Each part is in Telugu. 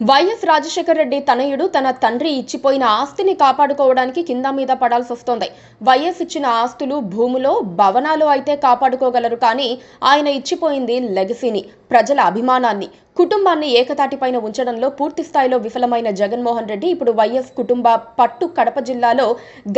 వైఎస్ రాజశేఖర రెడ్డి తనయుడు తన తండ్రి ఇచ్చిపోయిన ఆస్తిని కాపాడుకోవడానికి కింద మీద పడాల్సి వస్తోంది. వైఎస్ ఇచ్చిన ఆస్తులు భూములో, భవనాలు అయితే కాపాడుకోగలరు, కానీ ఆయన ఇచ్చిపోయింది లెగసీని, ప్రజల అభిమానాన్ని, కుటుంబాన్ని ఏకతాటిపైన ఉంచడంలో పూర్తి స్థాయిలో విఫలమైన జగన్మోహన్ రెడ్డి ఇప్పుడు వైఎస్ కుటుంబ పట్టు కడప జిల్లాలో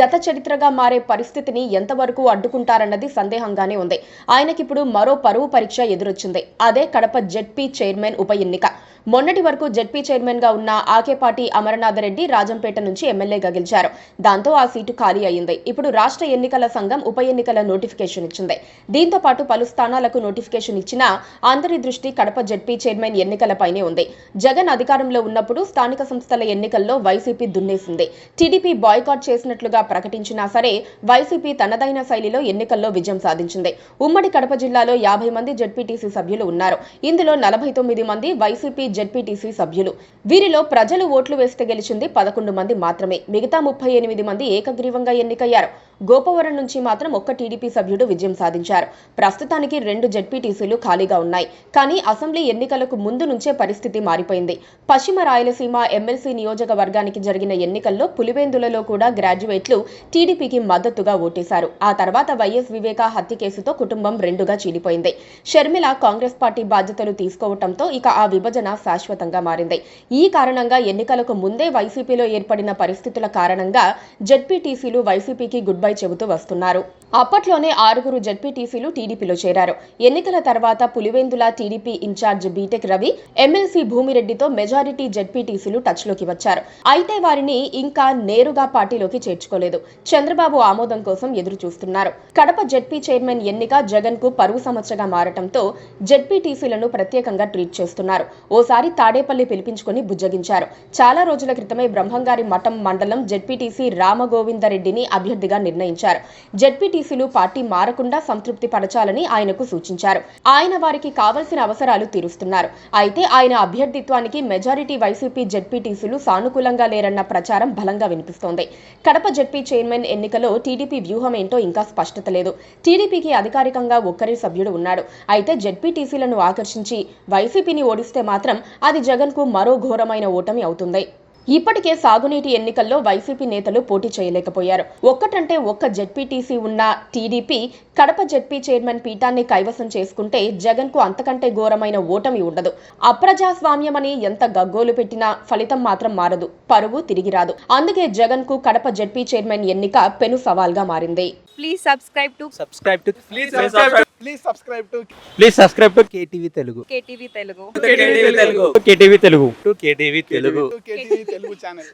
గత చరిత్రగా మారే పరిస్థితిని ఎంతవరకు అడ్డుకుంటారన్నది సందేహంగానే ఉంది. ఆయనకిప్పుడు మరో పరువు పరీక్ష ఎదురొచ్చింది. అదే కడప జెడ్పీ చైర్మన్ ఉప ఎన్నిక. మొన్నటి వరకు జెడ్పీ చైర్మన్ గా ఉన్న ఆకేపాటి అమరనాథరెడ్డి రాజంపేట నుంచి ఎమ్మెల్యేగా గెలిచారు. దాంతో ఆ సీటు ఖాళీ అయింది. ఇప్పుడు రాష్ట్ర ఎన్నికల సంఘం ఉప ఎన్నికల నోటిఫికేషన్ ఇచ్చింది. దీంతో పాటు పలు స్థానాలకు నోటిఫికేషన్ ఇచ్చినా అందరి దృష్టి కడప జెడ్పీ చైర్మన్ ఎన్నికలపైనే ఉంది. జగన్ అధికారంలో ఉన్నప్పుడు స్థానిక సంస్థల ఎన్నికల్లో వైసీపీ దున్నేసింది. టీడీపీ బాయ్కాట్ చేసినట్లుగా ప్రకటించినా సరే వైసీపీ తనదైన శైలిలో ఎన్నికల్లో విజయం సాధించింది. ఉమ్మడి కడప జిల్లాలో 50 మంది జెడ్పీటీసీ సభ్యులు ఉన్నారు. ఇందులో 49 మంది వైసీపీ జెడ్పీటీసీ సభ్యులు. వీరిలో ప్రజలు ఓట్లు వేస్తే గెలిచింది 11 మంది మాత్రమే. మిగతా 38 మంది ఏకగ్రీవంగా ఎన్నికయ్యారు. గోపవరం నుంచి మాత్రం ఒక్క టీడీపీ సభ్యుడు విజయం సాధించారు. ప్రస్తుతానికి 2 జెడ్పీటీసీలు ఖాళీగా ఉన్నాయి. కానీ అసెంబ్లీ ఎన్నికలకు ముందు నుంచే పరిస్థితి మారిపోయింది. పశ్చిమ రాయలసీమ ఎమ్మెల్సీ నియోజకవర్గానికి జరిగిన ఎన్నికల్లో పులివెందులలో కూడా గ్రాడ్యుయేట్లు టీడీపీకి మద్దతుగా ఓటేశారు. ఆ తర్వాత వైఎస్ వివేక హత్య కేసుతో కుటుంబం రెండుగా చీలిపోయింది. షర్మిల కాంగ్రెస్ పార్టీ బాధ్యతలు తీసుకోవడంతో ఇక ఆ విభజన శాశ్వతంగా మారింది. ఈ కారణంగా ఎన్నికలకు ముందే వైసీపీలో ఏర్పడిన పరిస్థితుల కారణంగా జెడ్పీటీసీలు వైసీపీకి గుడ్ బై చెబుతూ వస్తున్నారు. అప్పట్లోనే 6 జెడ్పీటీసీలు టీడీపీలో చేరారు. ఎన్నికల తర్వాత Pulivendula TDP incharge BTech Ravi, MLC భూమిరెడ్డితో మెజారిటీ జెడ్పీటీసీలు టచ్లోకి వచ్చారు. అయితే వారిని ఇంకా నేరుగా పార్టీలోకి చేర్చుకోలేదు. చంద్రబాబు ఆమోదం కోసం ఎదురు చూస్తున్నారు. కడప జెడ్పీ చైర్మన్ ఎన్నిక జగన్ కు పరువు సమస్యగా మారటంతో జెడ్పీటీసీలను ప్రత్యేకంగా ట్రీట్ చేస్తున్నారు. ఓసారి తాడేపల్లి పిలిపించుకుని బుజ్జగించారు. చాలా రోజుల క్రితమే బ్రహ్మంగారి మఠం మండలం జెడ్పీటీసీ రామగోవిందరెడ్డిని అభ్యర్థిగా నిర్ణయించారు. జెడ్పీటీసీలు పార్టీ మారకుండా సంతృప్తి పరచాలని ఆయనకు సూచించారు. ఆయన వారికి కావలసిన అవసరాలు తీరుస్తున్నారు. అయితే ఆయన అభ్యర్థిత్వానికి మెజారిటీ వైసీపీ జెడ్పీటీసీలు సానుకూలంగా లేరన్న ప్రచారం బలంగా వినిపిస్తోంది. కడప జెడ్పీ చైర్మన్ ఎన్నికలో టీడీపీ వ్యూహం ఏంటో ఇంకా స్పష్టత లేదు. టీడీపీకి అధికారికంగా ఒక్కరి సభ్యుడు ఉన్నాడు. అయితే జెడ్పీటీసీలను ఆకర్షించి వైసీపీని ఓడిస్తే మాత్రం అది జగన్ కు మరో ఘోరమైన ఓటమి అవుతుంది. ఇప్పటికే సాగునీటి ఎన్నికల్లో వైసీపీ నేతలు పోటీ చేయలేకపోయారు. ఒక్కటంటే ఒక్క జెడ్పీటీసీ ఉన్న టీడీపీ కడప జెడ్పీ చైర్మన్ పీఠాన్ని కైవసం చేసుకుంటే జగన్ కు అంతకంటే ఘోరమైన ఓటమి ఉండదు. అప్రజాస్వామ్యమని ఎంత గగ్గోలు పెట్టినా ఫలితం మాత్రం మారదు, పరువు తిరిగి రాదు. అందుకే జగన్ కు కడప జెడ్పీ చైర్మన్ ఎన్నిక పెను సవాల్గా మారింది. Please subscribe to KTV Telugu. KTV Telugu. KTV Telugu. KTV Telugu channel.